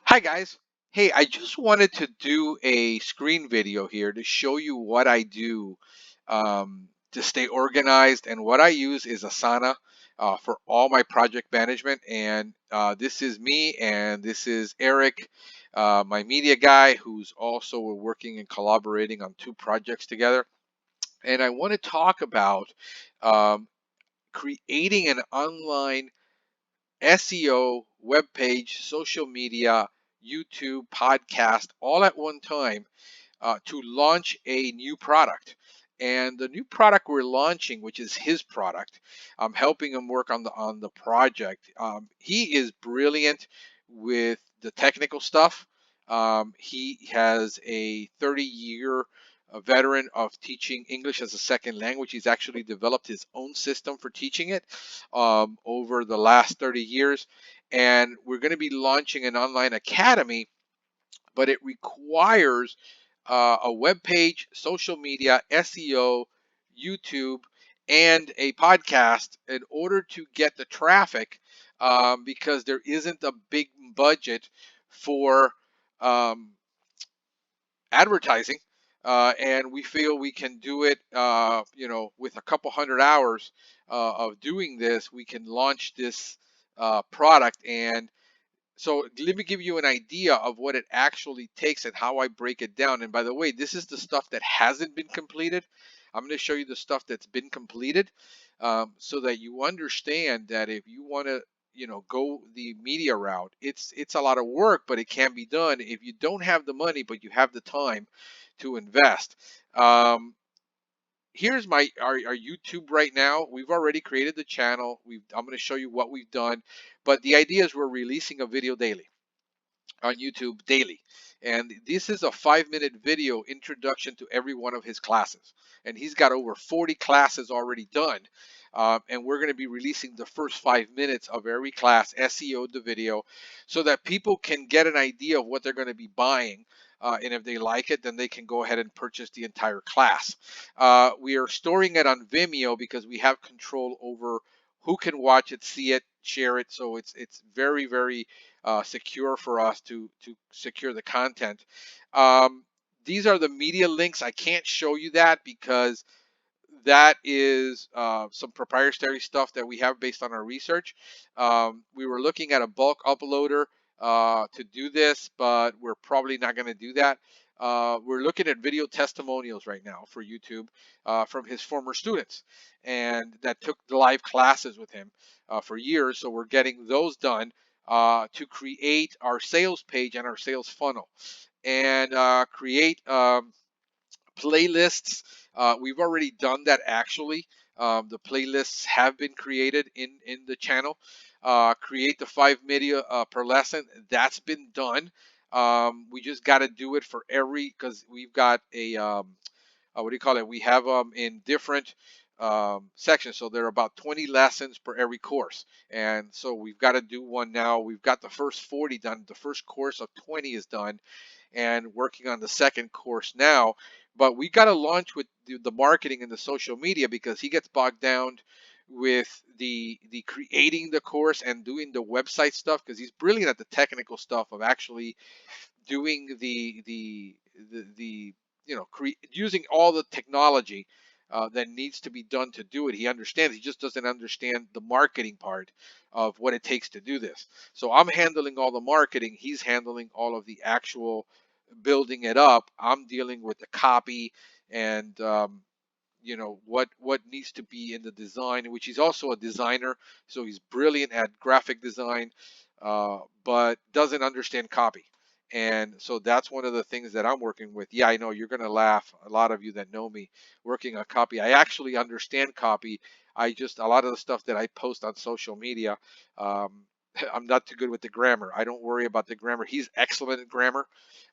Hi guys. Hey, I just wanted to do a screen video here to show you what I do to stay organized. And what I use is Asana for all my project management. And this is me, and this is Eric, my media guy, who's also working and collaborating on two projects together. And I want to talk about um, creating an online SEO, web page, social media, YouTube, podcast, all at one time to launch a new product. And the new product we're launching, which is his product, I'm helping him work on the project. He is brilliant with the technical stuff. He has a 30-year veteran of teaching English as a second language. He's actually developed his own system for teaching it over the last 30 years. And we're going to be launching an online academy, but it requires a web page, social media, SEO, YouTube, and a podcast in order to get the traffic, because there isn't a big budget for um, advertising. And we feel we can do it, with a couple hundred hours of doing this. We can launch this product. And so let me give you an idea of what it actually takes and how I break it down. And by the way, this is the stuff that hasn't been completed. I'm going to show you the stuff that's been completed, so that you understand that if you want to, go the media route, it's a lot of work, but it can be done if you don't have the money, but you have the time to invest. Um, Here's our YouTube right now. We've already created the channel. I'm going to show you what we've done, but the idea is we're releasing a video daily on YouTube daily. And this is a 5-minute video introduction to every one of his classes. And he's got over 40 classes already done. And we're going to be releasing the first 5 minutes of every class, SEO the video, so that people can get an idea of what they're going to be buying. And if they like it, then they can go ahead and purchase the entire class. We are storing it on Vimeo because we have control over who can watch it, see it, share it. So it's very, very secure for us to secure the content. Um, these are the media links. I can't show you that because that is some proprietary stuff that we have based on our research. We were looking at a bulk uploader to do this, but we're probably not going to do that. We're looking at video testimonials right now for YouTube from his former students, and that took live classes with him for years. So we're getting those done to create our sales page and our sales funnel, and create playlists. We've already done that actually. The playlists have been created in the channel. Create the 5 media per lesson. That's been done. We just got to do it for every, because we've got a what do you call it? We have them in different sections. So there are about 20 lessons per every course. And so we've got to do one now. We've got the first 40 done. The first course of 20 is done, and working on the second course now. But we got to launch with the marketing and the social media, because he gets bogged down with the creating the course and doing the website stuff, because he's brilliant at the technical stuff of actually doing the using all the technology that needs to be done to do it. He understands. He just doesn't understand the marketing part of what it takes to do this. So I'm handling all the marketing. He's handling all of the actual building it up. I'm dealing with the copy and what needs to be in the design, which he's also a designer, so he's brilliant at graphic design, but doesn't understand copy. And so that's one of the things that I'm working with. Yeah, I know you're going to laugh, a lot of you that know me working on copy. I actually understand copy. A lot of the stuff that I post on social media, um, I'm not too good with the grammar. I don't worry about the grammar. He's excellent at grammar,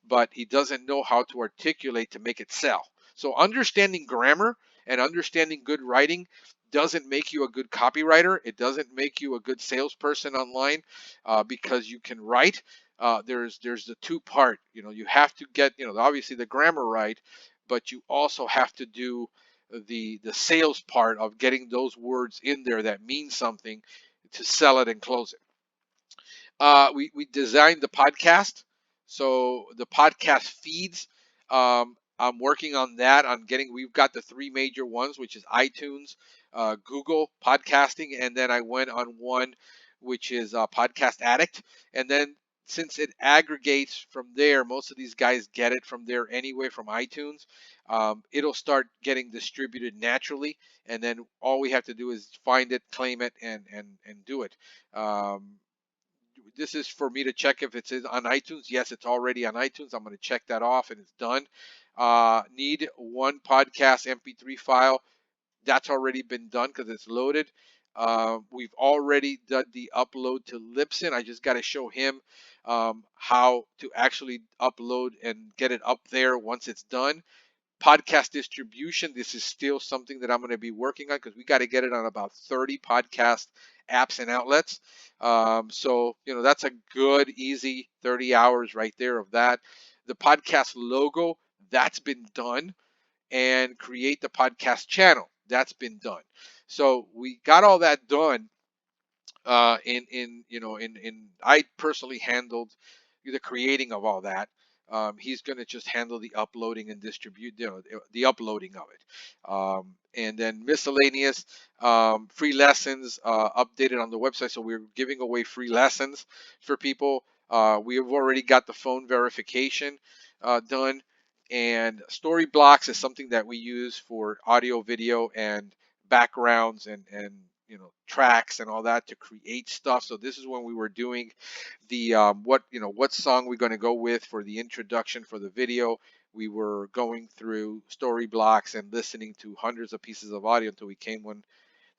but he doesn't know how to articulate to make it sell. So understanding grammar and understanding good writing doesn't make you a good copywriter. It doesn't make you a good salesperson online, because you can write. There's the two part. You have to get obviously the grammar right, but you also have to do the sales part of getting those words in there that mean something to sell it and close it. We designed the podcast. So the podcast feeds, I'm working on that. We've got the three major ones, which is iTunes, Google podcasting, and then I went on one which is Podcast Addict. And then since it aggregates from there, most of these guys get it from there anyway, from iTunes. It'll start getting distributed naturally, and then all we have to do is find it, claim it, and do it. Um, this is for me to check if it's on iTunes. Yes, it's already on iTunes. I'm going to check that off and it's done. Need one podcast MP3 file. That's already been done because it's loaded. We've already done the upload to Libsyn. I just got to show him how to actually upload and get it up there once it's done. Podcast distribution, this is still something that I'm going to be working on because we got to get it on about 30 podcast apps and outlets. So, that's a good, easy 30 hours right there of that. The podcast logo, that's been done. And create the podcast channel, that's been done. So we got all that done. I personally handled the creating of all that. He's going to just handle the uploading and distribute, the uploading of it. And then miscellaneous, free lessons updated on the website. So we're giving away free lessons for people. We have already got the phone verification done. And story blocks is something that we use for audio, video, and backgrounds and tracks and all that to create stuff. So this is when we were doing the what song we're going to go with for the introduction for the video. We were going through story blocks and listening to hundreds of pieces of audio until we came one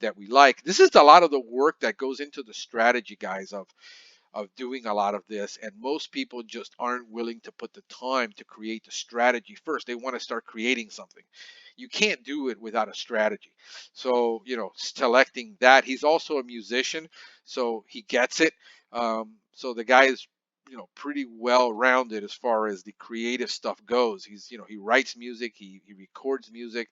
that we like. This is a lot of the work that goes into the strategy, guys, of doing a lot of this, and most people just aren't willing to put the time to create the strategy first. They want to start creating something. You can't do it without a strategy. So, selecting that. He's also a musician, so he gets it. So the guy is, pretty well rounded as far as the creative stuff goes. He writes music, he records music,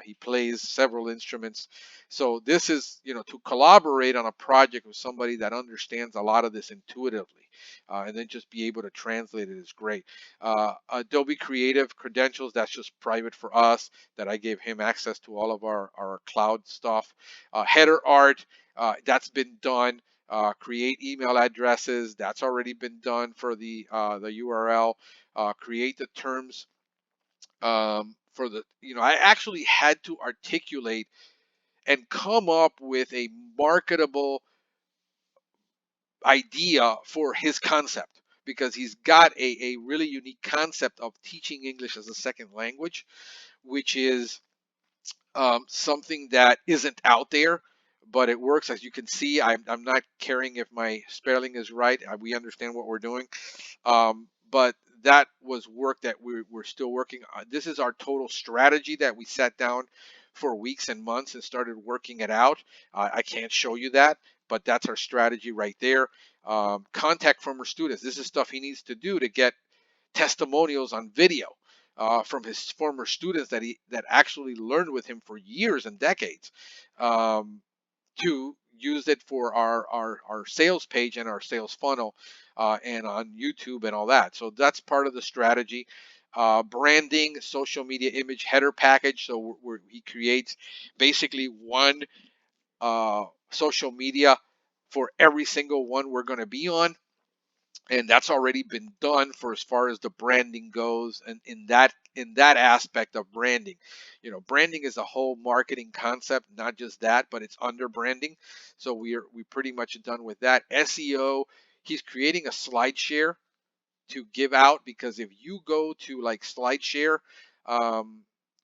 he plays several instruments. So this is, to collaborate on a project with somebody that understands a lot of this intuitively, and then just be able to translate it is great. Adobe Creative credentials, that's just private for us, that I gave him access to all of our cloud stuff. Header art, that's been done. Create email addresses, that's already been done for the URL. Create the terms for the, I actually had to articulate and come up with a marketable idea for his concept, because he's got a really unique concept of teaching English as a second language, which is something that isn't out there, but it works. As you can see, I'm not caring if my spelling is right. We understand what we're doing. But that was work that we're still working on. This is our total strategy that we sat down for weeks and months and started working it out. I can't show you that, but that's our strategy right there. Contact former students. This is stuff he needs to do to get testimonials on video from his former students that actually learned with him for years and decades, to use it for our sales page and our sales funnel, and on YouTube and all that. So that's part of the strategy. Branding, social media image header package. So he creates basically one social media for every single one we're going to be on, and that's already been done for as far as the branding goes. And in that aspect of branding, branding is a whole marketing concept, not just that, but it's under branding. So we pretty much done with that. SEO, he's creating a SlideShare to give out, because if you go to like SlideShare,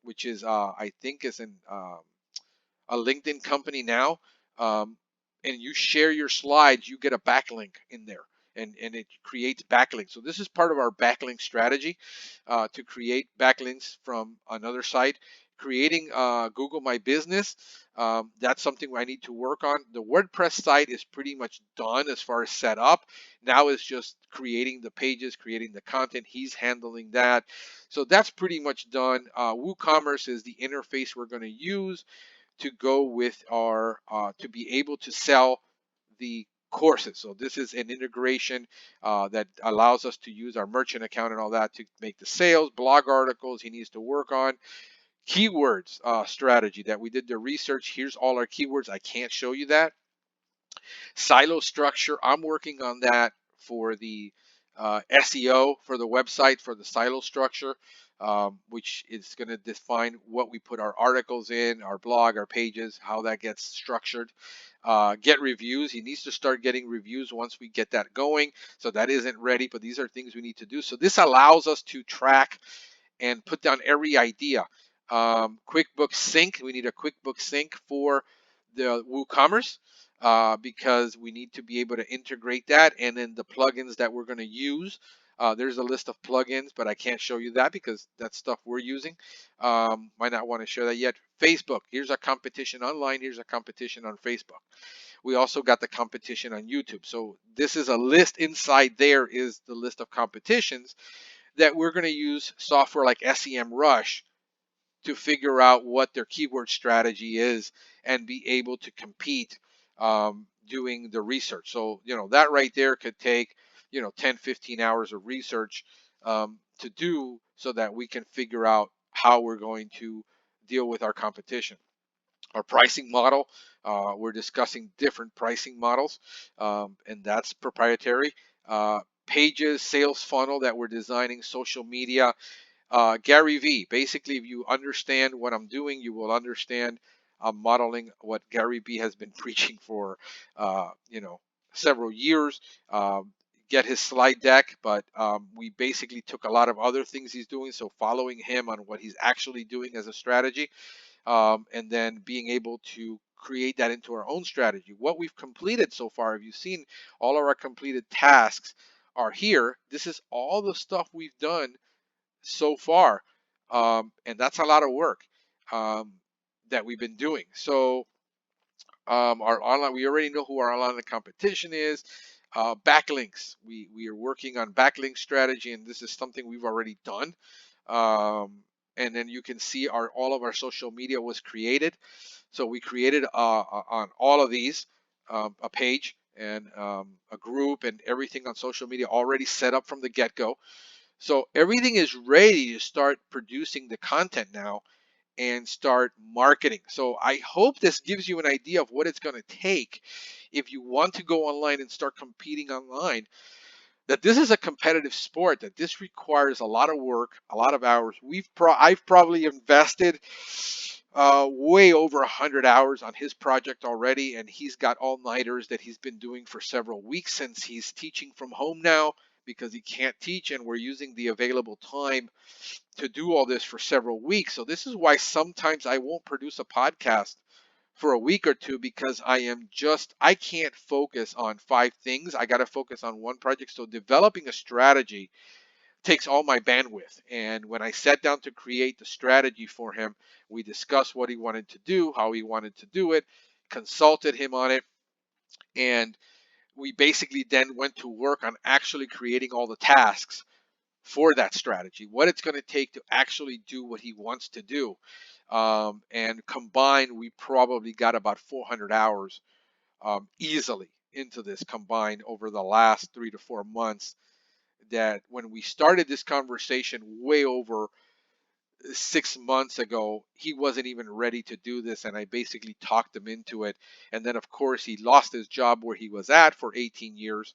which is I think is in a LinkedIn company now, and you share your slides, you get a backlink in there, and it creates backlinks. So this is part of our backlink strategy, to create backlinks from another site. Creating Google My Business, that's something I need to work on. The WordPress site is pretty much done as far as set up. Now it's just creating the pages, creating the content. He's handling that. So that's pretty much done. WooCommerce is the interface we're going to use to go with our to be able to sell the courses. So this is an integration that allows us to use our merchant account and all that to make the sales, blog articles he needs to work on, keywords strategy that we did the research. Here's all our keywords. I can't show you that. Silo structure, I'm working on that for the SEO for the website, for the silo structure, which is going to define what we put our articles in, our blog, our pages, how that gets structured. Get reviews. He needs to start getting reviews once we get that going. So that isn't ready, but these are things we need to do. So this allows us to track and put down every idea. QuickBooks Sync, we need a QuickBooks Sync for the WooCommerce because we need to be able to integrate that. And then the plugins that we're going to use. There's a list of plugins, but I can't show you that because that's stuff we're using. Might not want to share that yet. Facebook, here's a competition online. Here's a competition on Facebook. We also got the competition on YouTube. So this is a list. Inside there is the list of competitions that we're going to use software like SEMrush to figure out what their keyword strategy is and be able to compete doing the research. So, that right there could take, 10, 15 hours of research to do so that we can figure out how we're going to deal with our competition. Our pricing model, we're discussing different pricing models, and that's proprietary. Pages, sales funnel that we're designing, social media. Gary V. Basically, if you understand what I'm doing, you will understand I'm modeling what Gary V has been preaching for, several years. Get his slide deck, but we basically took a lot of other things he's doing. So following him on what he's actually doing as a strategy, and then being able to create that into our own strategy. What we've completed so far, if you've seen all of our completed tasks are here. This is all the stuff we've done so far, and that's a lot of work that we've been doing. So our online, we already know who our online competition is. Backlinks, we are working on backlink strategy, and this is something we've already done. And then you can see all of our social media was created. So we created on all of these a page and a group and everything on social media already set up from the get-go. So everything is ready to start producing the content now and start marketing. So I hope this gives you an idea of what it's going to take if you want to go online and start competing online. That this is a competitive sport, that this requires a lot of work, a lot of hours. I've probably invested way over 100 hours on his project already, and he's got all-nighters that he's been doing for several weeks since he's teaching from home now because he can't teach, and we're using the available time to do all this for several weeks. So this is why sometimes I won't produce a podcast for a week or two because I can't focus on 5 things. I got to focus on one project. So developing a strategy takes all my bandwidth. And when I sat down to create the strategy for him, we discussed what he wanted to do, how he wanted to do it, consulted him on it, and we basically then went to work on actually creating all the tasks for that strategy, what it's going to take to actually do what he wants to do. And combined, we probably got about 400 hours easily into this combined over the last 3 to 4 months. That when we started this conversation way over 6 months ago, he wasn't even ready to do this, and I basically talked him into it. And then, of course, he lost his job where he was at for 18 years,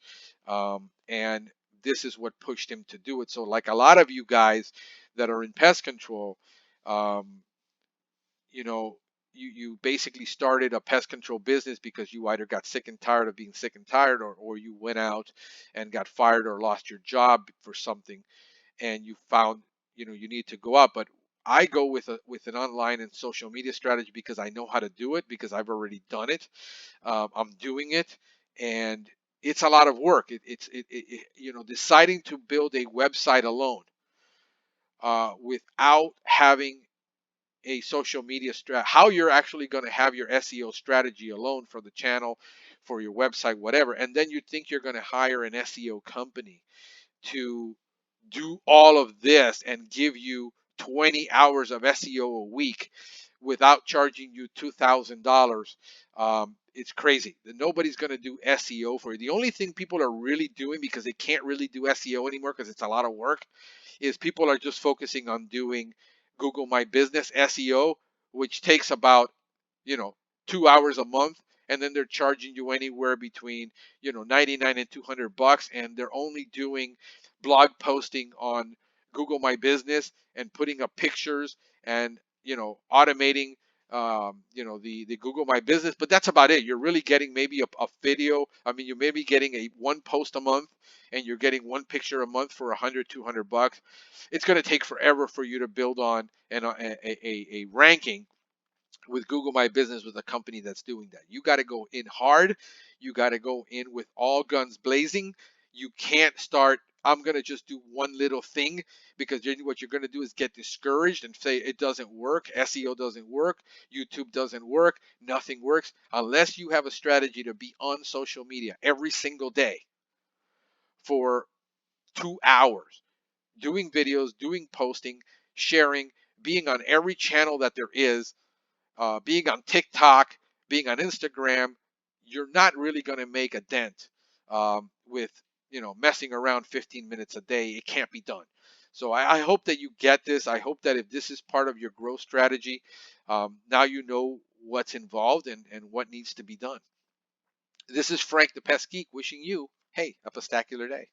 and this is what pushed him to do it. So, like a lot of you guys that are in pest control, you know, you basically started a pest control business because you either got sick and tired of being sick and tired, or you went out and got fired or lost your job for something, and you found you need to go up. But I go with an online and social media strategy because I know how to do it, because I've already done it. I'm doing it, and it's a lot of work. Deciding to build a website alone without having a social media how you're actually going to have your SEO strategy alone for the channel, for your website, whatever, and then you think you're going to hire an SEO company to do all of this and give you 20 hours of SEO a week without charging you $2,000. It's crazy. Nobody's going to do SEO for you. The only thing people are really doing, because they can't really do SEO anymore because it's a lot of work, is people are just focusing on doing Google My Business SEO, which takes about, you know, 2 hours a month. And then they're charging you anywhere between, 99 and $200, and they're only doing blog posting on Google My Business and putting up pictures and, automating, the Google My Business. But that's about it. You're really getting maybe a video. I mean, you may be getting a one post a month, and you're getting one picture a month for 100, $200. It's going to take forever for you to build on a ranking with Google My Business with a company that's doing that. You got to go in hard. You got to go in with all guns blazing. You can't start, I'm going to just do one little thing, because what you're going to do is get discouraged and say it doesn't work. SEO doesn't work. YouTube doesn't work. Nothing works unless you have a strategy to be on social media every single day for 2 hours, doing videos, doing posting, sharing, being on every channel that there is, being on TikTok, being on Instagram. You're not really going to make a dent with messing around 15 minutes a day. It can't be done. So I hope that you get this. I hope that if this is part of your growth strategy, now you know what's involved and what needs to be done. This is Frank the Pest Geek wishing you, hey, a pestacular day.